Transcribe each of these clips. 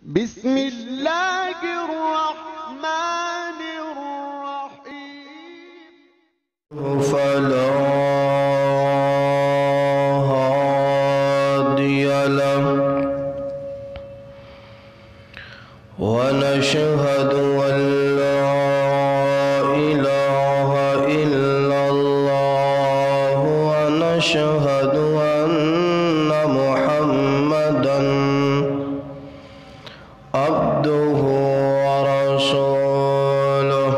بسم اللہ الرحمن الرحیم فلا هادي له ونشهد أن لا إله إلا الله ونشهد أن محمدا عبده ورسوله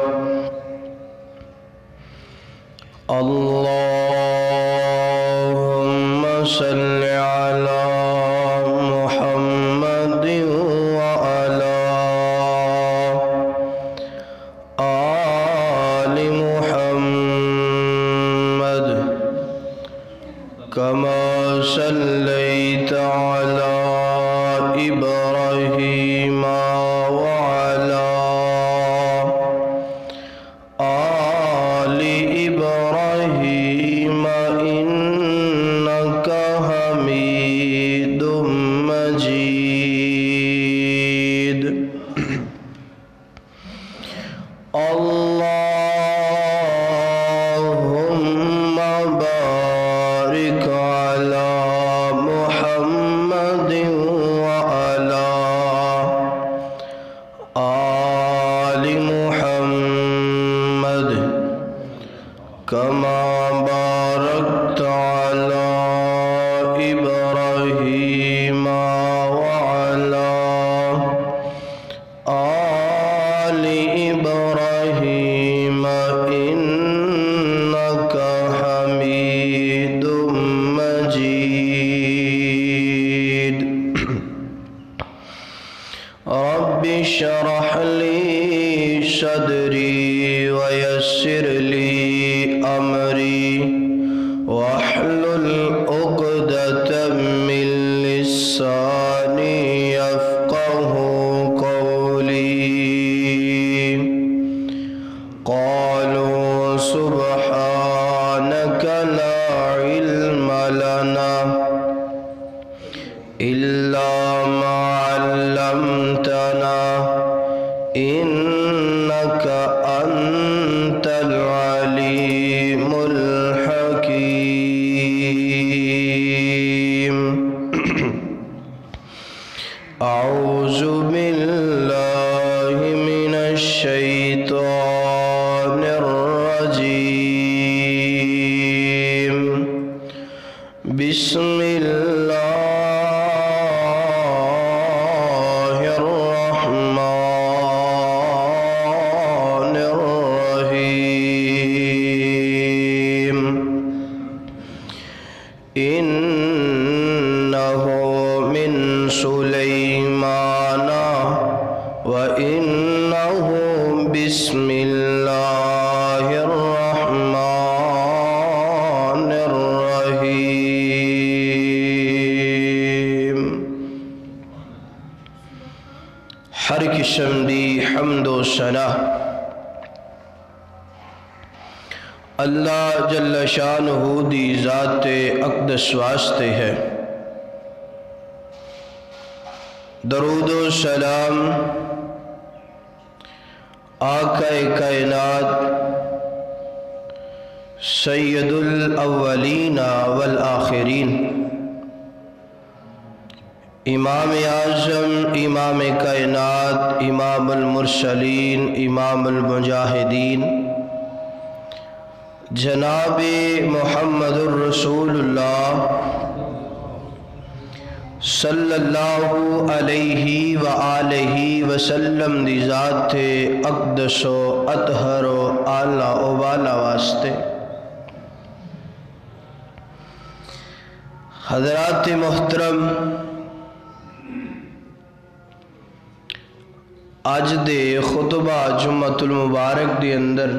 اللهم صل على محمد وعلى آل محمد كما صليت على إبراهيم وعلى آل إبراهيم إنك حميد مجيد اللهم بارك على محمد وعلى آل محمد كما باركت على إبراهيم وعلى آل إبراهيم إنك حميد مجيد رب اشرح لي صدري ويسر لي أمري واحلل عقدة من لساني يفقه قولي قالوا سبحانك لا علم لنا إلا ما علمتنا إنك أنت العليم الحكيم أعوذ بالله من الشيطان الرجيم بسم الله الرحمن الرحيم إنه من سليمان وإنه بسم الله الرحمن الرحيم ہر قسم دی حمد و ثنا اللہ جل شانہ دی ذات اقدس واسطے ہے۔ درود و سلام آقا کائنات سید الاولین والآخرین امام اعظم امام کائنات امام المرسلین امام المجاہدین جناب محمد الرسول اللہ صلی اللہ علیہ وآلہ وسلم دی ذات اقدس و اطہر و اعلیٰ و بالا واسطے حضرات محترم، آج دے خطبہ جمعۃ المبارک دی اندر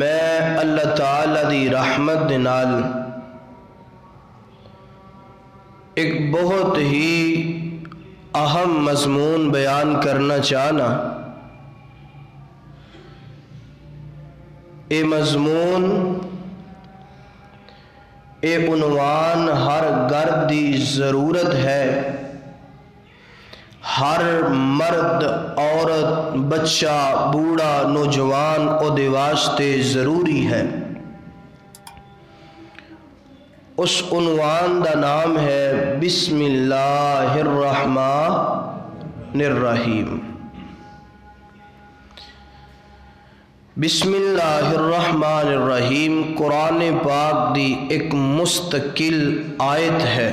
میں اللہ تعالی دی رحمت دے نال ایک بہت ہی اہم مضمون بیان کرنا چاہنا۔ اے مضمون اے عنوان ہر گھر دی ضرورت ہے، ہر مرد عورت بچہ بوڑھا نوجوان او دے واسطے ضروری ہے۔ اس عنوان دا نام ہے بسم اللہ الرحمن الرحیم۔ بسم اللہ الرحمن الرحیم قرآن پاک دی ایک مستقل آیت ہے۔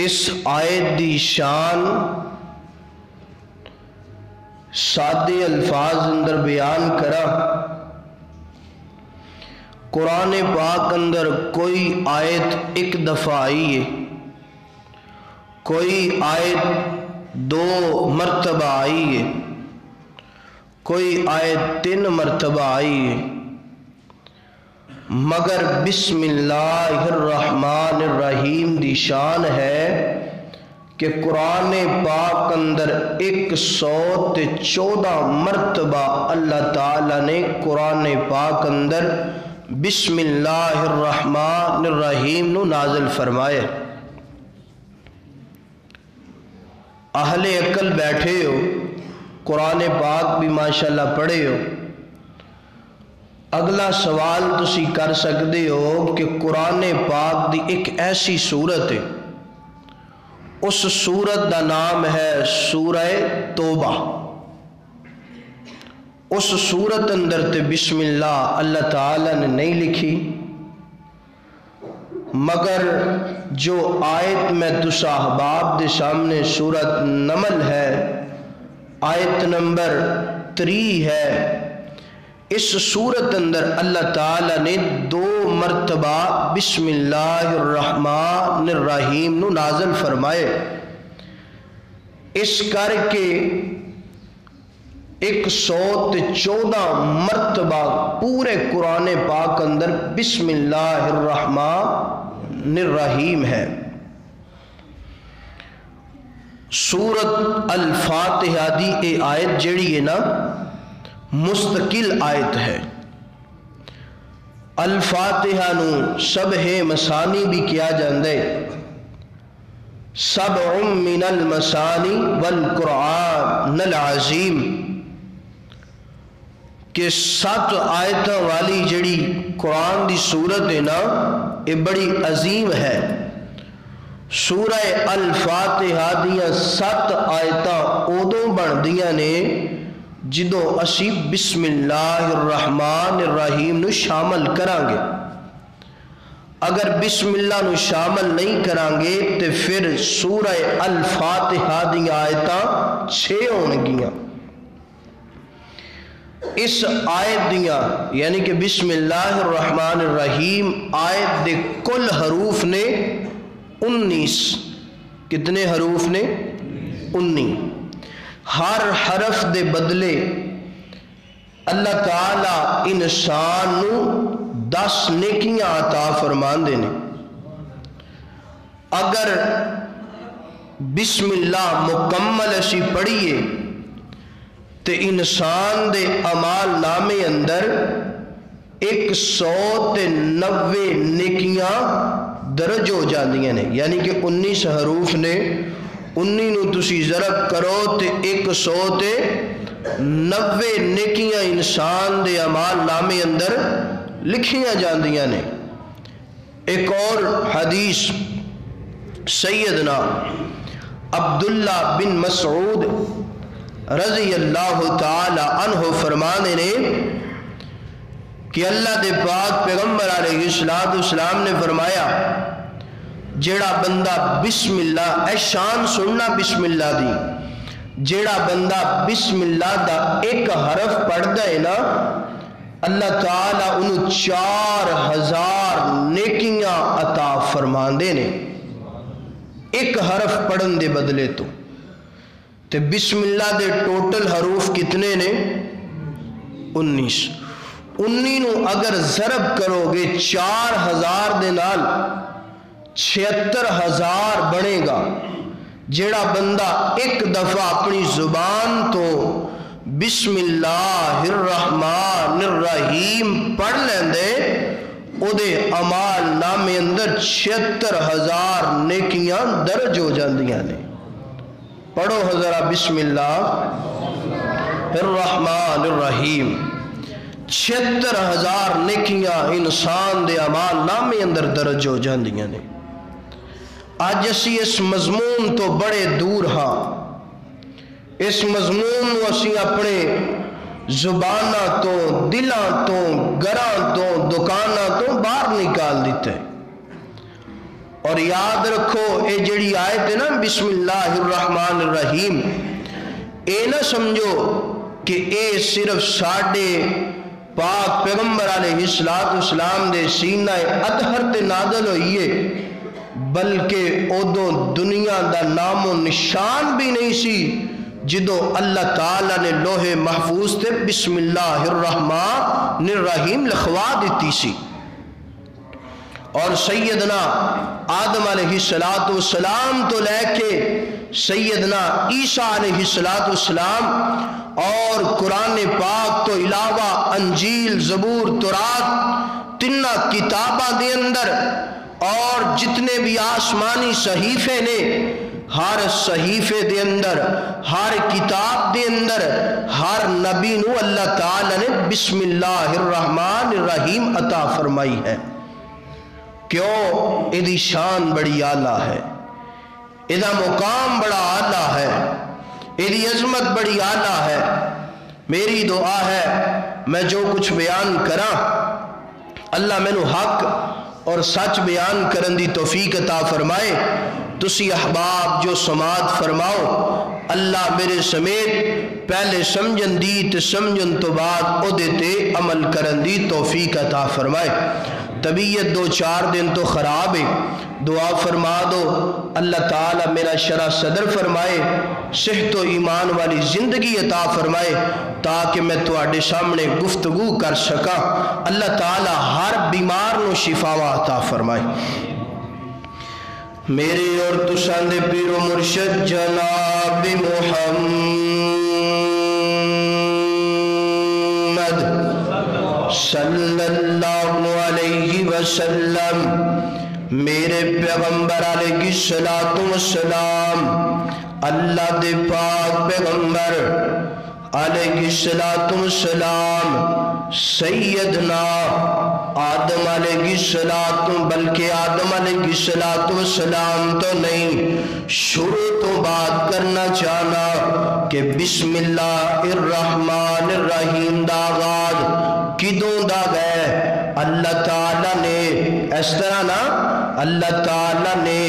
اس آیت دی شان سادے الفاظ اندر بیان کرا۔ قرآن پاک اندر کوئی آیت ایک دفعہ آئی ہے، کوئی آیت 2 مرتبہ آئی ہے، کوئی آیت 3 مرتبہ آئی ہے، مگر بسم اللہ الرحمن الرحیم دی شان ہے کہ قرآن پاک اندر 114 مرتبہ اللہ تعالیٰ نے قرآن پاک اندر بسم اللہ الرحمن الرحیم نو نازل فرمائے۔ اہل عقل بیٹھے ہو، قرآن پاک بھی ماشاءاللہ پڑھے ہو، اگلا سوال تسی کر سکتے ہو کہ قرآن پاک دی ایک ایسی سورت ہے، اس سورت دا نام ہے سورہ توبہ۔ اس سورت اندر تے بسم اللہ تعالی نے نہیں لکھی، مگر جو آیت میں تسا احباب دے سامنے سورت نمل ہے، آیت نمبر 3 ہے، اس سورت اندر اللہ تعالی نے 2 مرتبہ بسم اللہ الرحمن الرحیم نو نازل فرمائے۔ اس کر کے 114 مرتبہ پورے قرآن پاک اندر بسم اللہ الرحمن الرحیم ہے۔ سورت الفاتحہ دی اے آیت جڑی ہے نا مستقل آیت ہے۔ الفاتحہ نو سبح مسانی بھی کیا جاندے، سبع من المسانی والقرآن العظیم، کہ 7 آیتاں والی جڑی قرآن دی سورت ہے نا یہ بڑی عظیم ہے۔ سورہ الفاتحہ دیاں 7 آیتاں ادوں بن دیاں نے جدوں اسی بسم اللہ الرحمن الرحیم نو شامل کران گے۔ اگر بسم اللہ نو شامل نہیں کران گے تو پھر سورہ الفاتحہ دیاں آیتاں 6 ہون گیاں۔ اس آیت دیاں یعنی کہ بسم اللہ الرحمن الرحیم آیت دے کل حروف نے 19۔ کتنے حروف نے؟ 19۔ ہر حرف دے بدلے اللہ تعالی انسان نو 10 نیکیاں عطا فرمان دینے۔ اگر بسم اللہ مکمل اسی پڑھیے تے انسان دے اعمال نامے اندر 190 نیکیاں درج ہو جاندیاں نے، یعنی کہ 19 حروف نے، 19 نو تسی ضرب کرو تے 190 نیکیاں انسان دے اعمال نامے اندر لکھیاں جاندیاں نے۔ ایک اور حدیث سیدنا عبداللہ بن مسعود رضی اللہ تعالی عنہ فرمانے نے کہ اللہ دے پاک پیغمبر علیہ السلام نے فرمایا جیڑا بندہ بسم اللہ، اے شان سننا بسم اللہ دی، جیڑا بندہ بسم اللہ دا ایک حرف پڑھدا ہے نا اللہ تعالی انہوں 4000 نیکیاں عطا فرماندے نے، ایک حرف پڑھن دے بدلے تو۔ تے بسم اللہ دے ٹوٹل حروف کتنے نے؟ 19۔ 19 نو اگر ضرب کرو گے 4000 دے نال 76000 بنے گا۔ جیڑا بندہ ایک دفعہ اپنی زبان تو بسم اللہ الرحمن الرحیم پڑھ لیندے او دے اعمال نامے اندر 76,000 نیکیاں درج ہو جاندیاں نے. پڑھو حضرہ بسم اللہ الرحمن الرحیم. 76,000 نیکیاں انسان دے اعمال نامے اندر درج ہو جاندیاں نے. آج اسی اس مضمون تو بڑے دور ہاں. اس مضمون نو اسی اپنے زبانہ تو دلاں تو گراں تو دکانہ تو باہر نکال دیتے. اور یاد رکھو اے جڑی آیت ہے نا بسم اللہ الرحمن الرحیم، اے نہ سمجھو کہ اے صرف ساڑھے پاک پیغمبر علیہ السلام دے سینہ اطہر تے نازل ہوئی ہے، بلکہ ادو دنیا دا نام و نشان بھی نہیں سی جدو اللہ تعالیٰ نے لوح محفوظ تے بسم اللہ الرحمن الرحیم لکھوا دیتی سی. اور سیدنا آدم علیہ السلام تو لے کے سیدنا عیسیٰ علیہ السلام اور قرآن پاک تو علاوہ انجیل زبور تورات تینہ کتاباں دے اندر اور جتنے بھی آسمانی صحیفے نے، ہر صحیفے دے اندر ہر کتاب دے اندر ہر نبی نو اللہ تعالی نے بسم اللہ الرحمن الرحیم عطا فرمائی ہے. کیوں؟ ایدی شان بڑی اعلیٰ ہے، ایدہ مقام بڑا اعلیٰ ہے، ایدی عظمت بڑی اعلیٰ ہے. میری دعا ہے میں جو کچھ بیان کراں اللہ میں نو حق اور سچ بیان کرن دی توفیق عطا فرمائے. تسی احباب جو سماعت فرماؤ، اللہ میرے سمیت پہلے سمجھن دی تے سمجھن تو بعد او دیتے عمل کرن دی توفیق عطا فرمائے. طبیعت 2-4 دن تو خراب ہے، دعا فرما دو اللہ تعالی میرا شرح صدر فرمائے، صحت و ایمان والی زندگی عطا فرمائے تاکہ میں تواڈے سامنے گفتگو کر سکا. اللہ تعالی ہر بیمار نو شفا عطا فرمائے. میرے اور تساں دے پیر و مرشد جناب محمد صلی اللہ علیہ وسلم، میرے پیغمبر علیہ السلام، اللہ دے پاک پیغمبر علیہ السلام سیدنا آدم علیہ السلام، بلکہ آدم علیہ السلام تو نہیں، شروع تو بات کرنا چاہنا کہ بسم اللہ الرحمن الرحیم دا آغاز کدوں دا گئے؟ اللہ تعالیٰ نے اس طرح نا اللہ تعالیٰ نے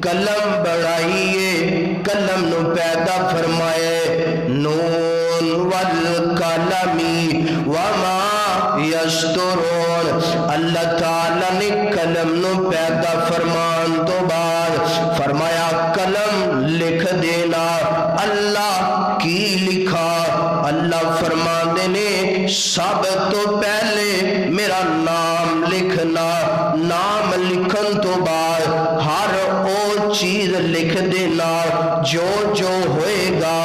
قلم بڑھائیے، قلم نو پیدا فرمائے، نون والقلمی وما یسطرون. اللہ تعالیٰ نے قلم نو پیدا فرمان تو بعد فرمایا قلم لکھ دینا. اللہ کی لکھا؟ اللہ فرماندے نے سب تو پہلے میرا نام لکھنا، نام لکھن تو بعد ہر او چیز لکھ دینا جو جو ہوئے گا.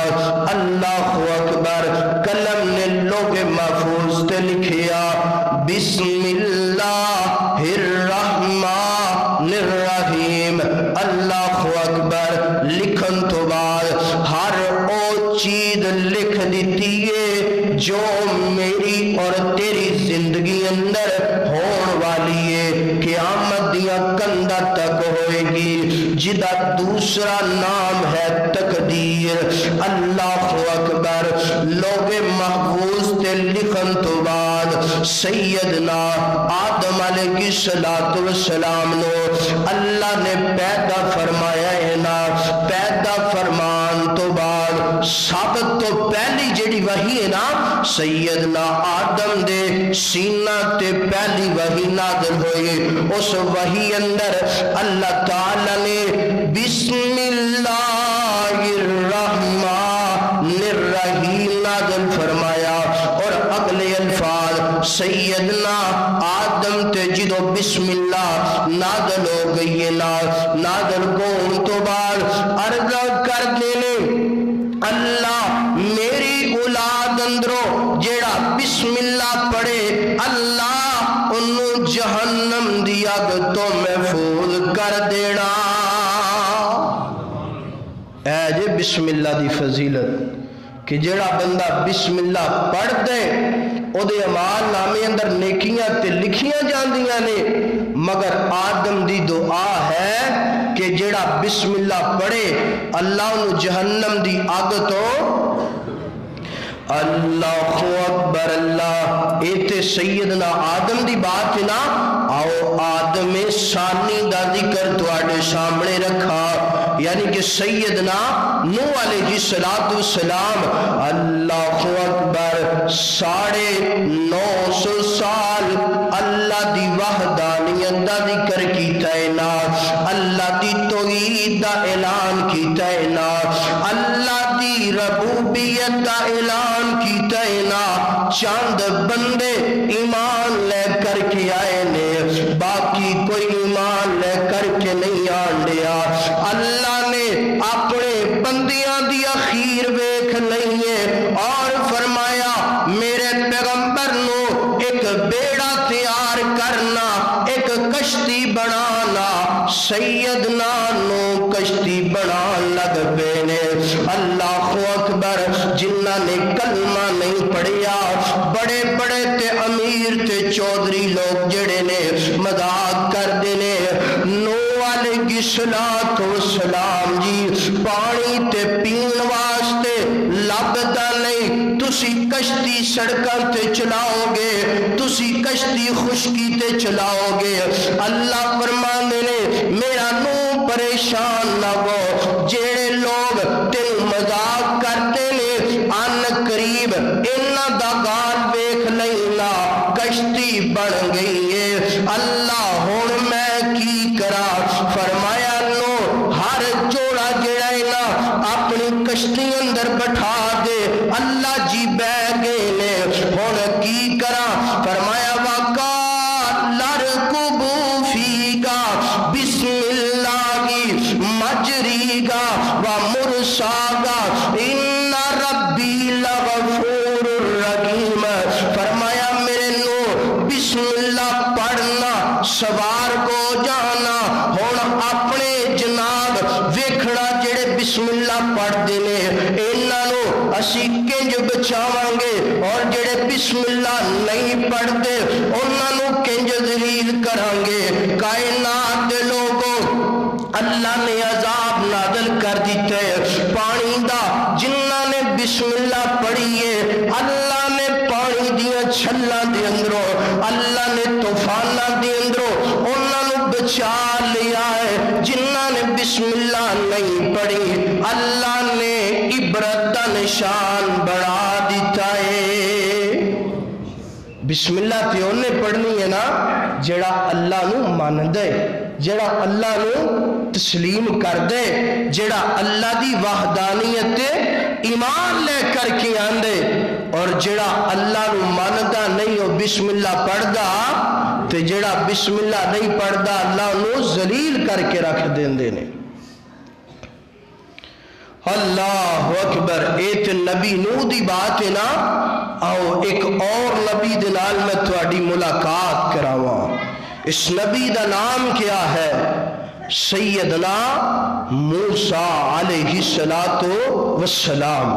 اللہ اکبر. قلم نے لوگ محفوظ تے لکھیا بسم اللہ الرحمن الرحیم. اللہ اکبر. لکھن تو بعد ہر او چیز لکھ دیتی ہے جو میری اور تیری زندگی اندر ہون والی ہے، قیامت دیا کندہ تک ہوئے گی، جدا دوسرا نام ہے تقدیر. اللہ اکبر. لوگ محفوظ تے لکھن تو بعد سیدنا آدم علیہ السلام نو اللہ نے پیدا فرمایا ہے نا. پیدا فرمان تو بعد سب تو پہلی جڑی وحی ہے نا سیدنا آدم دے سینہ تے پہلی وحی نازل ہوئی. اس وحی اندر اللہ تعالی نے بسم اللہ الرحمن الرحیم نازل فرمایا اور اگلے الفاظ سیدنا آدم تے جدو بسم اللہ نازل ہو گئی ہے نازل کون تو بعد عرض کر دینے اللہ میری اولاد دی اگ تو محفوظ کر دینا۔ اے جے بسم اللہ دی فضیلت کہ جڑا بندہ بسم اللہ پڑھ دے او دے اعمال نامے اندر نیکیاں تے لکھیاں جاندیاں نے، مگر آدم دی دعا ہے کہ جڑا بسم اللہ پڑھے اللہ انہوں جہنم دی آگ تو اللہ اکبر اللہ۔ ایتے سیدنا آدم دی بات نا، آؤ آدم ثانی دا ذکر تواڈے سامنے رکھا، یعنی کہ سیدنا نوح علیہ السلام اللہ اکبر 950 سال اللہ دی وحدانیت دا ذکر کیتا ہے نا، اللہ دی توحید دا اعلان کیتا ہے نا، اللہ دی ربوبیت دا اعلان کیتا ہے نا۔ چند بندے ایمان لے کر کے آئے نے، باقی کوئی ایمان لے کر کے نہیں آنڈیا۔ اللہ نے اپنے بندیاں دی اخیر ویکھ لئی ہے اور فرمایا میرے پیغمبر نو ایک بیڑا تیار کرنا، ایک کشتی بنانا۔ سیدنا نو کشتی بنا لگ بینے۔ اللہ اکبر، جنہ نے کلمہ نہیں پڑھیا، بڑے بڑے تے امیر تے چودھری لوگ جڑے نے مذاق کر دینے۔ نوح علیہ السلام جی پانی تے پین واسطے لبدا نہیں، تسی کشتی سڑکاں تے چلاؤ گے، تسی کشتی خشکی تے چلاؤ گے۔ اللہ فرماندے نے میرا نوح پریشان نہ ہو، جڑے لوگ تینوں مذاق کرتے نے ان قریب انہاں دا گال ویکھ لینا، کشتی بن گئی ہے۔ اللہ ہن میں کی کرا؟ فرمایا نو ہر جوڑا جڑا ہے نا اپنی کشتی اندر بٹھا دے۔ اللہ جی بہ گئے نے، ہن کی کرا؟ فرمایا وَقَالَ ارْكُبُوا فِيهَا بِسْمِ اللَّهِ مَجْرِيهَا وَمُرْسَاهَا إِنَّ رَبِّي لَغَفُورٌ رَحِيمٌ۔ فرمایا میرے نو بسم اللہ پڑھنا، سوار کو جانا۔ ہن اپنے جناب ویکھنا جڑے بسم اللہ پڑھ دینے انہاں نو اسی کنج بچاواں گے، اور جڑے بسم اللہ نہیں پڑھ دے انہاں نو کنج ذلیل کران گے۔ کائنات دے لوگوں اللہ نے عذاب نازل کر دیتے پانی دا، جنہاں نے بسم اللہ پڑھی ہے اللہ نے پانی دیاں چھلاں دے اندروں، اللہ نے طوفاناں دے اندروں انہاں نو بچا لیا ہے۔ جنہاں نے بسم اللہ نہیں پڑھی اللہ نے عبرت دا نشان بڑھا دیتا ہے۔ بسم اللہ تے انہیں پڑھنی ہے نا جڑا اللہ نو مان دے، جڑا اللہ نو تسلیم کر دے، جڑا اللہ دی وحدانیت تے ایمان لے کر کے آندے، اور جڑا اللہ نو ماندا نہیں ہو بسم اللہ پڑھدا، تے جڑا بسم اللہ نہیں پڑھدا اللہ نو ذلیل کر کے رکھ دیندے نے۔ اللہ اکبر۔ ایت نبی نوح دی بات ہے نا، آؤ ایک اور نبی دے نال میں تواڈی ملاقات کراواں۔ اس نبی دا نام کیا ہے؟ سیدنا موسیٰ علیہ السلام۔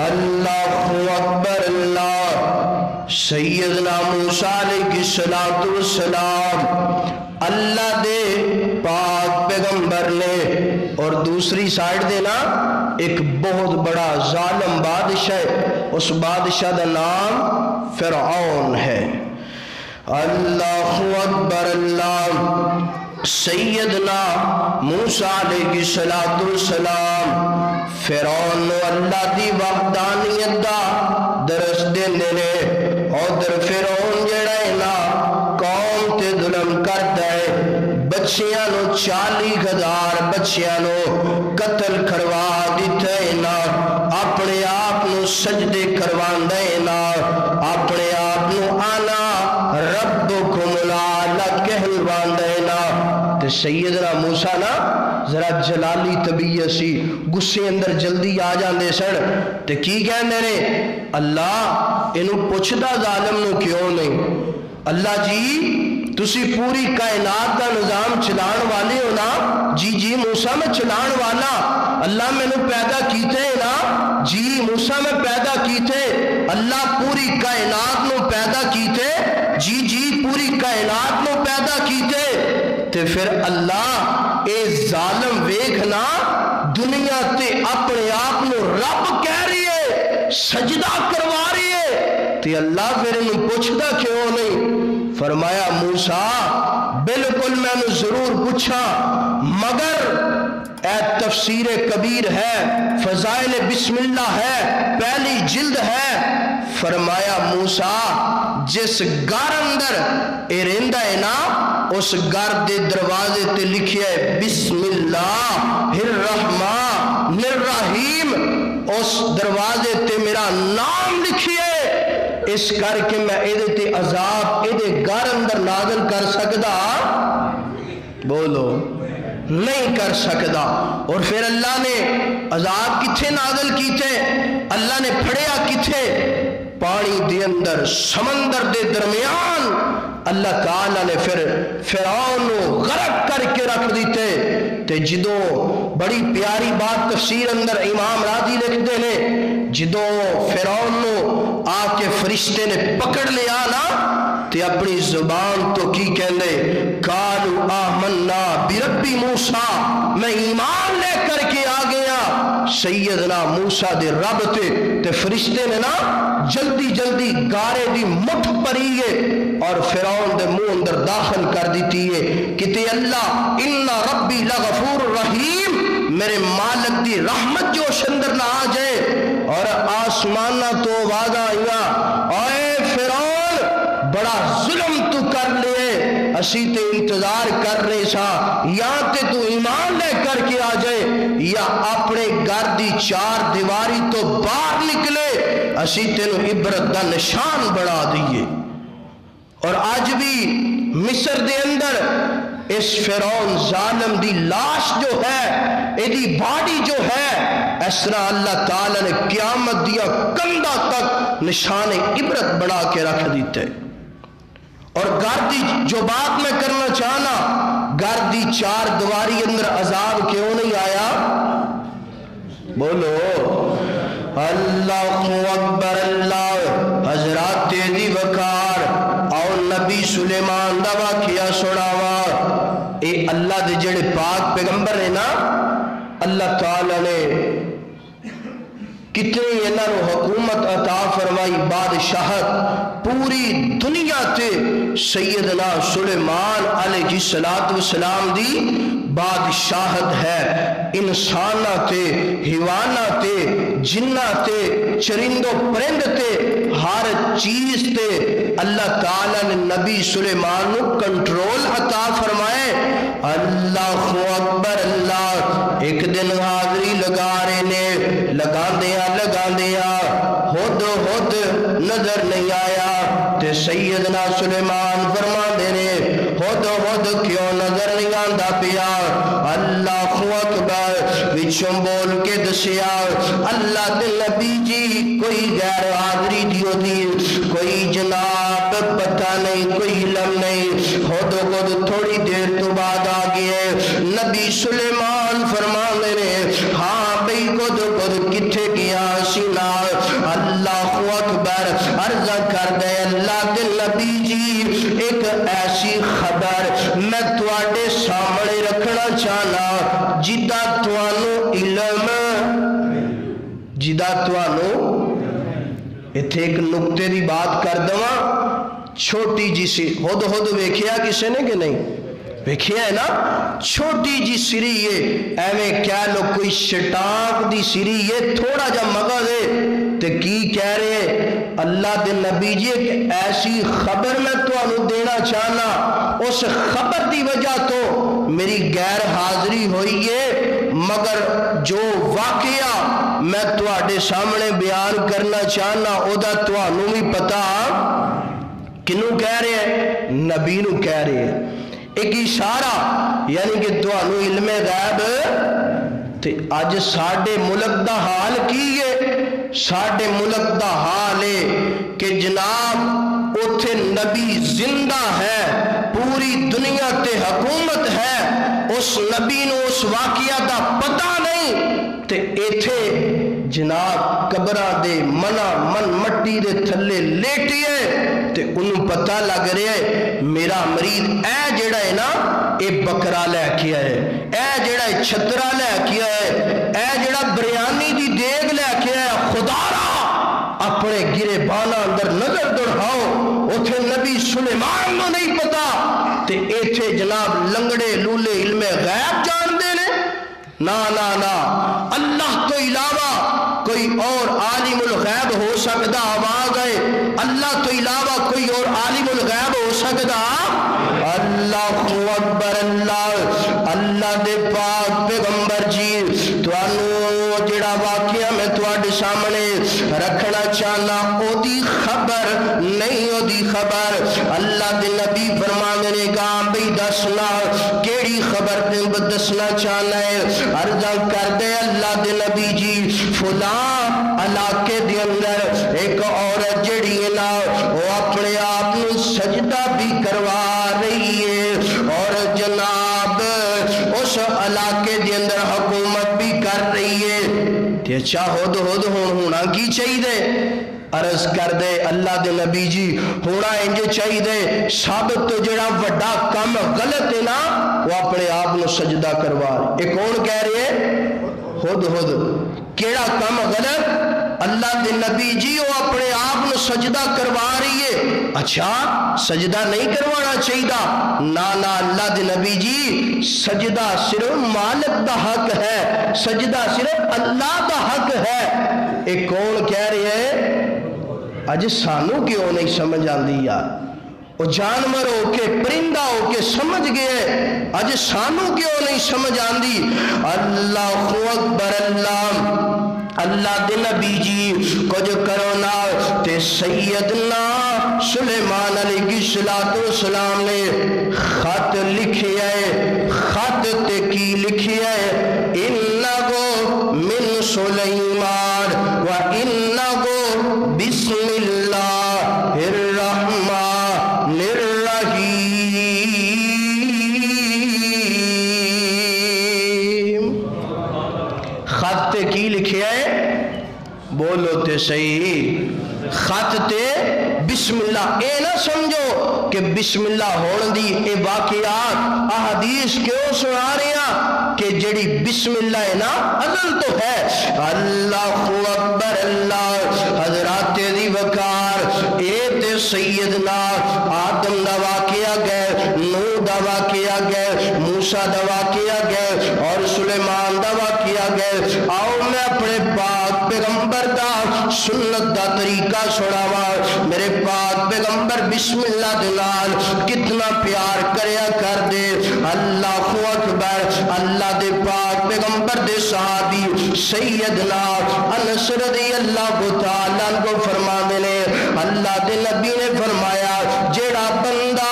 اللہ اکبر اللہ۔ سیدنا موسیٰ علیہ السلام اللہ دے پاک پیغمبر نے، اور دوسری سائیڈ دے نا ایک بہت بڑا ظالم بادشاہ ہے، اس بادشاہ دا نام فرعون ہے۔ اللہ اکبر اللہ۔ سیدنا موسیٰ علیہ السلام فرعون اللہ دی وحدانیت دا درس دیندے نے، اور در فرعون جڑا ہے نا قوم تے ظلم کرتا ہے، بچیاں نو 40,000 بچیاں نو قتل کروا دیتا ہے نا، اپنے آپ نو سجدے کرواندے ہے نا، اپنے آپ نو آنا ربکم الاعلی کہلواندے ہے نا۔ تے سیدنا موسیٰ نا ذرا جلالی طبیعت سی، غصے اندر جلدی آ جاندے سن، تے کی کہندے نے اللہ انہوں پوچھدا ظالم نو کیوں نہیں؟ اللہ جی تسی پوری کائنات کا نظام چلان والے ہو نا؟ جی جی موسیٰ میں چلان والا، اللہ میں نے پیدا کیتے ہیں نا؟ جی موسیٰ میں پیدا کیتے، اللہ پوری کائنات نو پیدا کیتے؟ جی جی پوری کائنات نو پیدا کیتے۔ تے پھر اللہ اے ظالم ویکھنا دنیا تے اپنے آپ نو رب کہہ رہی ہے، سجدہ کروا رہی ہے، تے اللہ پھر انہوں پوچھدا کیوں نہیں؟ فرمایا موسیٰ بالکل میں نے ضرور پوچھا، مگر اے تفسیر کبیر ہے، فضائل بسم اللہ ہے، پہلی جلد ہے۔ فرمایا موسیٰ جس گھر اندر اے رہندا ہے نا، اس گھر دے دروازے تے لکھیا ہے بسم اللہ الرحمن الرحیم، اس دروازے تے میرا نام لکھیا ہے، اس کر کے میں ایدے تے عذاب ایدے گھر اندر نازل کر سکدا؟ بولو نہیں کر سکدا۔ اور پھر اللہ نے عذاب کتھے نازل کیتے؟ اللہ نے پھڑیا کتھے؟ پانی دے اندر، سمندر دے درمیان۔ اللہ تعالیٰ نے پھر فرعون کو غرق کر کے رکھ دیتے۔ تے جدوں بڑی پیاری بات تفسیر اندر امام راضی لکھتے ہیں، جدوں فرعون کو آ کے فرشتے نے پکڑ لیا نا، تے اپنی زبان تو کی کہنے، قالوا آمنا بربی موسیٰ، میں ایمان لے کر کے آ گیا سیدنا موسیٰ دے رب تے فرشتے نے نا جلدی جلدی گارے دی مٹھ پریے اور فرعون دے منہ اندر داخل کر دیتی ہے کہ تے اللہ ان ربی لغفور رحیم، میرے مالک دی رحمت جو اندر نہ آ جائے۔ اور آسمانہ تو آواز آئیاں، اے فرعون بڑا ظلم تو کر لے، اسی تے انتظار کر رہے سا، یا تے تو ایمان لے کر کے آ جائے یا اپنے گھر دی چار دیواری تو باہر نکلے، اسی تینو عبرت دا نشان بڑھا دیئے۔ اور آج بھی مصر دے اندر اس فرعون ظالم دی لاش جو ہے، ایدی باڈی جو ہے، اس طرح اللہ تعالیٰ نے قیامت دیا کندہ تک نشان عبرت بڑھا کے رکھ دیتے۔ اور گھر دی جو بات میں کرنا چاہنا، گھر دی چار دیواری اندر عذاب کیوں نہیں آیا؟ بولو اللہ اکبر اللہ۔ حضرات دی وقار اور نبی سلیمان دا واقعہ سناوا۔ اے اللہ دے جڑے پاک پیغمبر ہیں نا، اللہ تعالیٰ نے کتنی انہاں نو حکومت عطا فرمائی، بادشاہت پوری دنیا تے سیدنا سلیمان علیہ السلام دی بادشاہت ہے۔ انسانہ تے، حیوانہ تے، جنہ تے، چرند و پرند تے، ہر چیز تے اللہ تعالیٰ نے نبی سلیمان نو کنٹرول عطا فرمائے۔ اللہ اکبر اللہ۔ ایک دن حاضری لگا رہے نے، لگا دیا ہد نظر نہیں آیا، تے سیدنا سلیمان فرما دینے ہد کیوں نظر نہیں آندا پیا؟ اللہ اکبر وچوں بول کے دسیا، اللہ دے نبی جی کوئی غیر حاضری دیو دی، کوئی جناب پتہ نہیں، کوئی علم نہیں، ہد تھوڑی دیر تو بعد آ گئے۔ نبی سلیمان فرما دینے ہاں بھئی خود کتھے گیا سینا؟ اللہ اکبر عرضہ کر دے اللہ دے نبی جی ایک ایسی خبر میں تواڈے سامنے رکھنا چاہنا جدا توانو علم، جدا توانو ایتھے ایک نقطے دی بات کر دواں، چھوٹی جی سی ہد ویکھیا کسے نے کہ نہیں ویکھیا ہے نا؟ چھوٹی جی سری یہ ایویں کہہ لو کوئی شٹاک دی سری یہ تھوڑا جا مغز ہے تے کی کہہ رہے اللہ دے نبی جی ایک ایسی خبر میں تو انہوں دینا چاہنا، اس خبر دی وجہ تو میری غیر حاضری ہوئی ہے، مگر جو واقعہ میں تواڈے سامنے بیان کرنا چاہنا او دا تانوں بھی پتا کنوں کہہ رہے ہیں؟ نبی نوں کہہ رہے ہیں۔ ایک اشارہ یعنی کہ تانوں علم غیب تے اج ساڈے ملک دا حال کی ہے؟ ساڈے ملک دا حال ہے کہ جناب اوتھے نبی زندہ ہے، پوری دنیا تے حکومت ہے، اس نبی نو اس واقعہ دا پتہ نہیں تے ایتھے جناب قبرہ دے منا من مٹی دے تھلے لیٹیے تے انہوں پتہ لگ رہا ہے میرا مرید اے جڑا ہے نا اے بکرا لے کیا ہے، اے جڑا ہے چھترا لے کیا ہے، اے جڑا بریانی دی دیگ لے کیا ہے، خدا را اپنے گرے بانا اندر نظر دوڑاؤ اتھے نبی سلیمان نو نہیں پتا تے ایتھے جناب لنگڑے لولے علم غیب جان دے نے نا نا نا اللہ تو علاوہ کوئی اور عالم الغیب ہو سکتا آواز ہے اللہ تو علاوہ کوئی اور عالم الغیب ہو سکتا اللہ اکبر اللہ اللہ دے پاک پیغمبر جی توانو جڑا واقعہ میں تواڈے سامنے رکھنا چاہنا او دی خبر نہیں او دی خبر اللہ دے نبی فرمانے نے کہا بھئی دسنا کیڑی خبر تے دسنا چاہنا ہے عرضہ کر دے اللہ دے نبی جی فلاں علاقے دے اندر ایک عورت جڑی ہے نا وہ اپنے آپ میں سجدہ بھی کروا رہی ہے اور جناب اس علاقے دے اندر حکومت بھی کر رہی ہے تے اچھا ہود ہونا کی چاہیے عرض کر دے اللہ دے نبی جی ہونا انجے چاہیے سب تو جڑا وڈا کم غلط ہے نا وہ اپنے آپ نو سجدہ کروا ایک کون کہہ رہے ہیں ہود کیڑا کم غلط اللہ دے نبی جی وہ اپنے آپ نو سجدہ کروا رہی ہے اچھا سجدہ نہیں کروانا چاہیے نا نا اللہ دے نبی جی سجدہ صرف مالک دا حق ہے سجدہ صرف اللہ دا حق ہے ایک کون کہہ رہے ہیں اج سانو کیوں نہیں سمجھ آندی یار وہ جانور ہو کے پرندہ ہو کے سمجھ گئے اج سانو کیوں نہیں سمجھ آندی اللہ اکبر اللہ دے نبی جی کچھ کرو نا تے سیدنا سلیمان علیہ السلام نے خط لکھی ہے خط تے کی لکھی ہے انہو من سلیمان و انہو بسم اللہ الرحمن الرحیم خط تے کی لکھی ہے بولو تے صحیح خط تے بسم اللہ اے نہ سمجھو کہ بسم اللہ ہون دی اے واقعات احادیث کیوں سنا رہے ہیں کہ جڑی بسم اللہ ہے نا ازل تو ہے اللہ اکبر اللہ حضرات دی وقار اے تے سیدنا آدم دا واقعہ گئے نوح دا واقعہ گئے موسیٰ دا واقعہ گئے اور سلیمان دا واقعہ گئے آؤ میں اپنے پاک پیغمبر دا سنت دا طریقہ سناوا میرے پاک پیغمبر بسم اللہ دلال کتنا پیار کریا کر دے اللہ اکبر اللہ دے پاک پیغمبر دے صحابی سیدنا انس رضی اللہ تعالیٰ کو فرما دینے اللہ دے نبی نے فرمایا جیڑا بندہ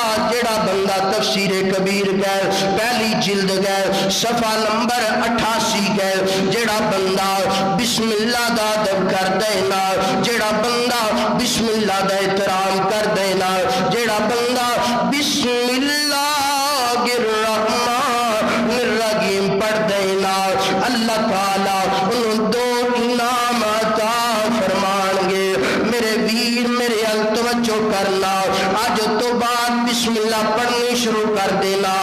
تفسیر کبیر گئے پہلی جلد گئے صفحہ نمبر 88 گئے جیڑا بندہ بسم اللہ دا ادب کر دینا جیڑا بندہ بسم اللہ دا احترام کر دینا جیڑا بندہ بسم اللہ الرحمن الرحیم پڑھ دینا اللہ تعالیٰ انہوں دو انعام عطا فرمان گے میرے ویر میرے التوجہ کرنا آج تو بعد بسم اللہ پڑھنی شروع کر دینا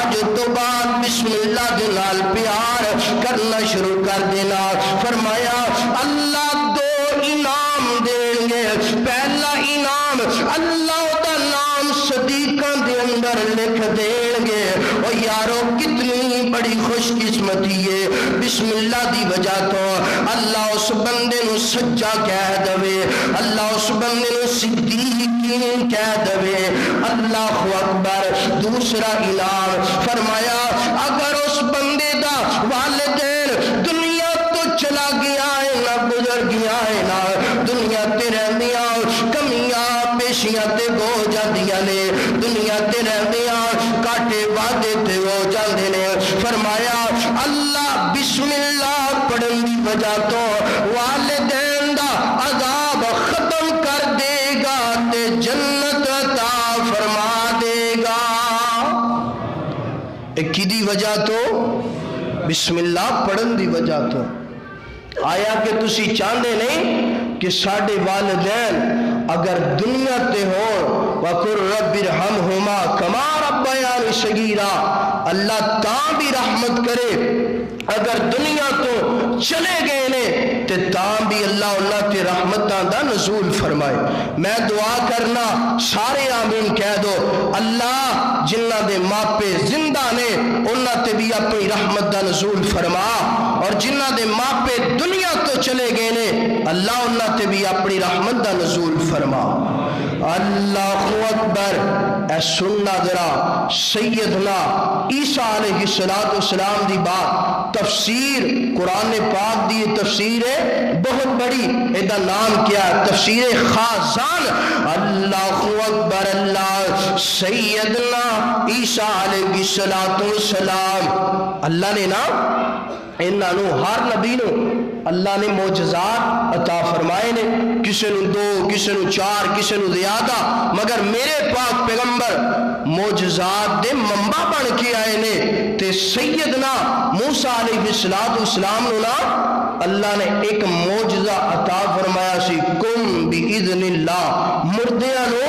آج تو بعد بسم اللہ دلال پیار کرنا شروع کر دینا فرمایا اللہ دو انعام دیں گے پہلا انعام اللہ دا نام صدیقان دے اندر لکھ دیں گے اور یارو کتنی بڑی خوش قسمتی ہے بسم اللہ دی وجہ تو اللہ اس بندے نو سچا کہہ دوے اللہ اس بندے نو صدیقین کہہ دوے اللہ اکبر دوسرا انعام فرمایا اگر اس بندے دا والدین دنیا تو چلا گیا ہے نہ گزر گیا ہے نہ دنیا تے رہندیاں کمیاں پیشیاں تے ہو جاندیاں نے دنیا تے رہندیاں کاٹے وعدے تے ہو جاندے نے فرمایا اللہ بسم اللہ پڑھن دی وجہ تو والدین دا عذاب ختم کر دے گا تے جنت عطا فرما دے گا ایک کی وجہ تو بسم اللہ پڑھن دی وجہ تو آیا کہ تسی چاہتے نہیں کہ ساڈے والدین اگر دنیا تے ہو وَقُلْ رَبِّ ارْحَمْهُمَا كَمَا رَبَّيَانِي صَغِيرًا اللہ تاں بھی رحمت کرے اگر دنیا تو چلے گئے نے تے تاں بھی اللہ اللہ تے رحمتاں دا نزول فرمائے. میں دعا کرنا سارے آمین کہہ دو. اللہ جنہ دے ماپے زندہ نے انہاں تے بھی اپنی رحمت دا نزول فرما اور جنہ دے ماپے دنیا تو چلے گئے نے اللہ انہاں تے بھی اپنی رحمت دا نزول فرما. اللہ اکبر. اے سننا ذرا سیدنا عیسیٰ علیہ السلام دی بات تفسیر قرآن پاک دی تفسیر ہے بہت بڑی. ایدہ نام کیا ہے تفسیر خازان. اللہ اکبر. اللہ سیدنا عیسیٰ علیہ السلام اللہ نے نا انہوں ہر نبی نو اللہ نے معجزات عطا فرمائے نے. کسی نو 2 کسی نو 4 کسی نو زیادہ مگر میرے پاک پیغمبر معجزات دے منبع بن کے آئے نے. تے سیدنا موسیٰ علیہ السلام نو نا اللہ نے ایک معجزہ عطا فرمایا سی کم بِإِذْنِ اللہ. مردیاں نو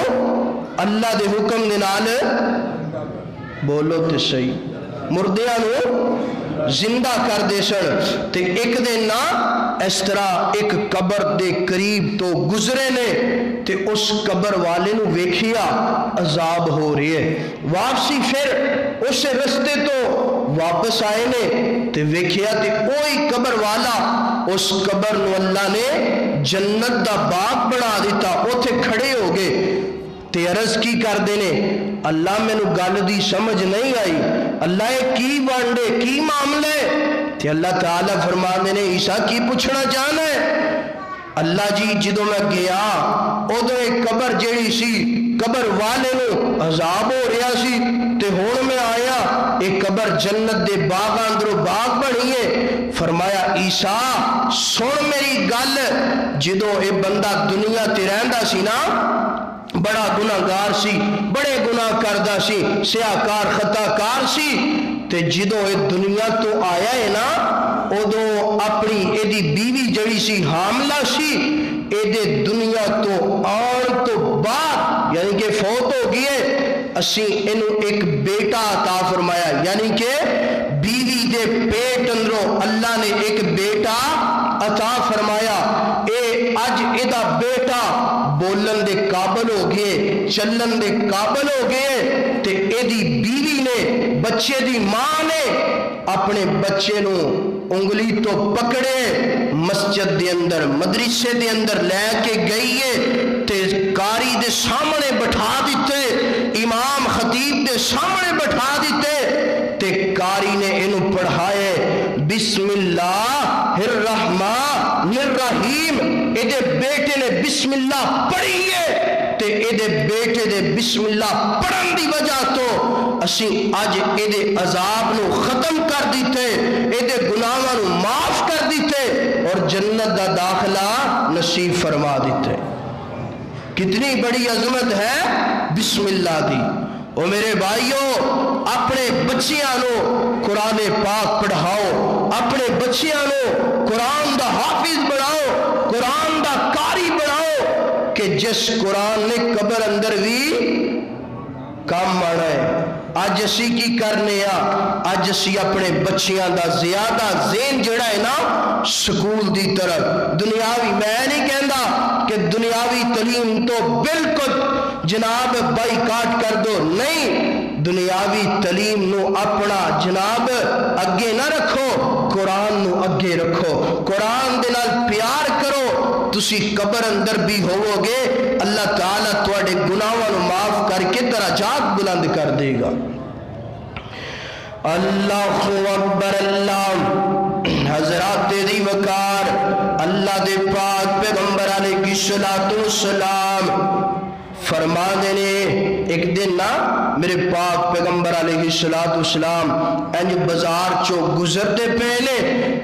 اللہ دے حکم دے نال بولو تے صحیح مردیاں نو زندہ کر دے سن. تے ایک دن نا اس طرح ایک قبر دے قریب تو گزرے نے تے اس قبر والے نو ویکھیا عذاب ہو رہی ہے. واپسی پھر اس رستے تو واپس آئے نے تے ویکھیا تے کوئی قبر والا اس قبر نو اللہ نے جنت دا باغ بنا دیتا. اوتھے کھڑے ہو گئے تے عرض کی کر دینے اللہ میں نو گل دی سمجھ نہیں آئی. اللہ کی بانڈے کی معاملے تے اللہ تعالیٰ فرما دینے عیسیٰ کی پوچھنا چاہنا ہے. اللہ جی جدو میں گیا ادو ایک قبر جیڑی سی قبر والے نو عذاب ہو رہا سی تے ہون میں آیا ایک قبر جنت دے باغ اندروں باغ بنیے. فرمایا عیسیٰ سن میری گل جدو اے بندہ دنیا تے رہندا سی نا بڑا گناہگار سی بڑے گناہ کردہ سی سیاہکار خطا کار سی تے جدو اے دنیا تو آیا ہے نا ادو اپنی ایدی بیوی جڑی سی حاملہ سی ایدے دنیا تو آن تو بعد یعنی کہ فوت ہو گئے اسی انہوں ایک بیٹا عطا فرمایا. یعنی کہ بیوی دے پیٹ اندروں اللہ نے ایک بیٹا عطا فرمایا. اے اج ایدہ بیٹا بولن دے قابل ہو گئے چلن دے قابل ہو گئے تے ایدی بیوی نے بچے دی ماں نے اپنے بچے نو انگلی تو پکڑے مسجد دے اندر مدرسے دے اندر لے کے گئیے تے کاری دے سامنے بٹھا دیتے امام خطیب دے سامنے بٹھا دیتے تے کاری نے انہوں پڑھائے بسم اللہ الرحمن الرحیم. ایدے بیٹے نے بسم اللہ پڑھیے تے ایدے بیٹے دے بسم اللہ پڑھن دی وجہ تو اسی آج ایدے عذاب نو ختم کر دیتے ایدے گناہاں نو معاف کر دیتے اور جنت دا داخلہ نصیب فرما دیتے. کتنی بڑی عظمت ہے بسم اللہ دی. او میرے بھائیوں اپنے بچیاں نو قرآن پاک پڑھاؤ اپنے بچیاں نو قرآن دا حافظ بناؤ قرآن دا قاری بناؤ کہ جس قرآن نے قبر اندر بھی کام آنا ہے. آج اسی کی کرنے آج اسی اپنے بچیاں دا زیادہ ذہن جڑا ہے نا سکول دی طرف دنیاوی میں نہیں کہندا کہ دنیاوی تعلیم تو بالکل جناب بائی کاٹ کر دو نہیں دنیاوی تعلیم نو اپنا جناب اگے نہ رکھو قرآن نو اگے رکھو قرآن دے نال پیار کرو تسی قبر اندر بھی ہوو گے اللہ تعالیٰ تواڈے گناہاں نو معاف کر کے درجات بلند کر دے گا. اللہ اکبر. اللہ حضرات دی وقار اللہ دے پاک پیغمبر علیہ السلام فرما دینے ایک دن نا میرے پاک پیغمبر علیہ السلام انج بازار چو گزرتے پہلے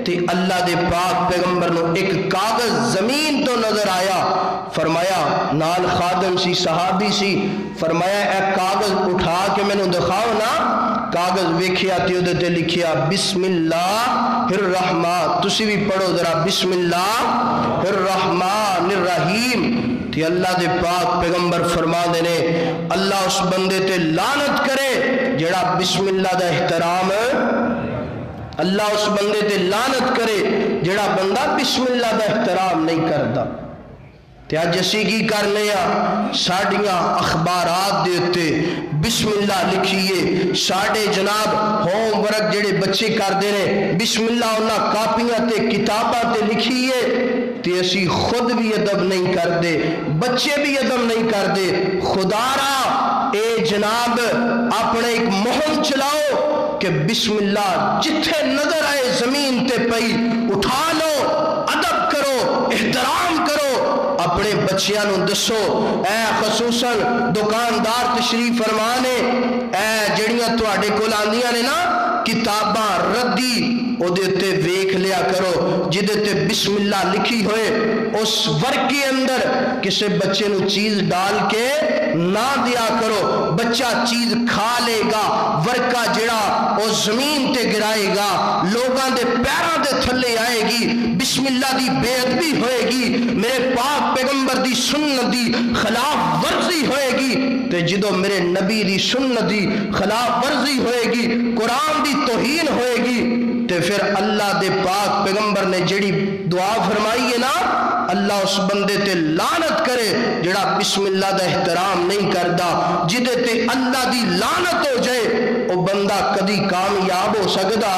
تے اللہ دے پاک پیغمبر نو ایک کاغذ زمین تو نظر آیا. فرمایا نال خادم سی صحابی سی فرمایا اے کاغذ اٹھا کے میں نو دکھاؤ نا. کاغذ ویکھیا تے اودے تے لکھیا بسم اللہ الرحمن، تسی بھی پڑھو ذرا بسم اللہ الرحمن الرحیم۔ تے اللہ دے پاک پیغمبر فرما دے نے اللہ اس بندے تے لعنت کرے جڑا بسم اللہ دا احترام، اللہ اس بندے تے لعنت کرے جڑا بندہ بسم اللہ دا احترام نہیں کردا۔ تے اج اسی کی کرنے ہاں ساڈیاں اخبارات دے اتے بسم اللہ لکھیے، ساڈے جناب ہوم ورک جڑے بچے کردے نے بسم اللہ انہاں کاپیاں تے کتاباں تے لکھیے، تے اسی خود بھی ادب نہیں کردے، بچے بھی ادب نہیں کردے۔ خدا را اے جناب اپنے ایک مہم چلاؤ کہ بسم اللہ جتھے نظر آئے زمین تے پئی اٹھا لو، ادب کرو، احترام کرو، اپنے بچیاں نو دسو۔ اے خصوصاً دکاندار تشریف فرمانے، اے جڑیاں تواڈے کول آندیاں نے نا کتاباں ردی، او دے تے ویکھ لیا کرو جدے تے بسم اللہ لکھی ہوئے، اس ورق کے اندر کسے بچے نو چیز ڈال کے نہ دیا کرو، بچہ چیز کھا لے گا، ورقہ جڑا او زمین تے گرائے گا، لوگاں دے پیراں دے تھلے آئے گی، بسم اللہ دی بے ادبی ہوئے گی، میرے پاک پیغمبر دی سنت دی خلاف ورزی ہوئے گی، تے جدو میرے نبی دی سنت دی خلاف ورزی ہوئے گی، قرآن دی توہین ہوئے گی، تے پھر اللہ دے پاک پیغمبر نے جڑی دعا فرمائی ہے نا، اللہ اس بندے تے لعنت کرے جڑا بسم اللہ دا احترام نہیں کردا، جدے تے اللہ دی لعنت ہو جائے او بندہ کدی کامیاب ہو سکدا؟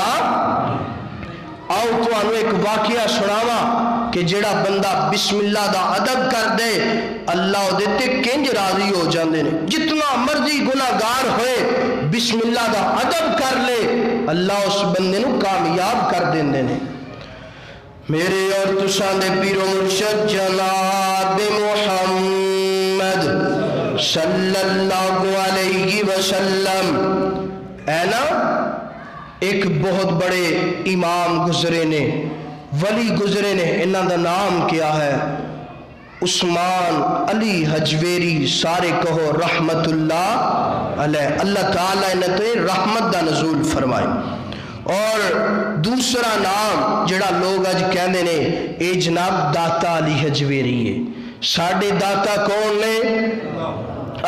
آؤ تو انو ایک واقعہ سناواں کہ جڑا بندہ بسم اللہ دا ادب کر دے اللہ دیتے کنج راضی ہو جاندے نے، جتنا مرضی گناہگار ہوئے بسم اللہ دا ادب کر لے اللہ اس بندے نو کامیاب کر دیندے نے۔ میرے اور تساں دے پیر و مرشد جناب محمد صلی اللہ علیہ وسلم اے نا ایک بہت بڑے امام گزرے نے، ولی گزرے نے، انہاں دا نام کیا ہے؟ عثمان علی حجویری، سارے کہو رحمت اللہ علیہ، اللہ تعالیٰ نے تو رحمت دا نزول فرمائے۔ اور دوسرا نام جڑا لوگ اج کہندے نے اے جناب داتا علی حجویری ہے۔ ساڈے داتا کون نے؟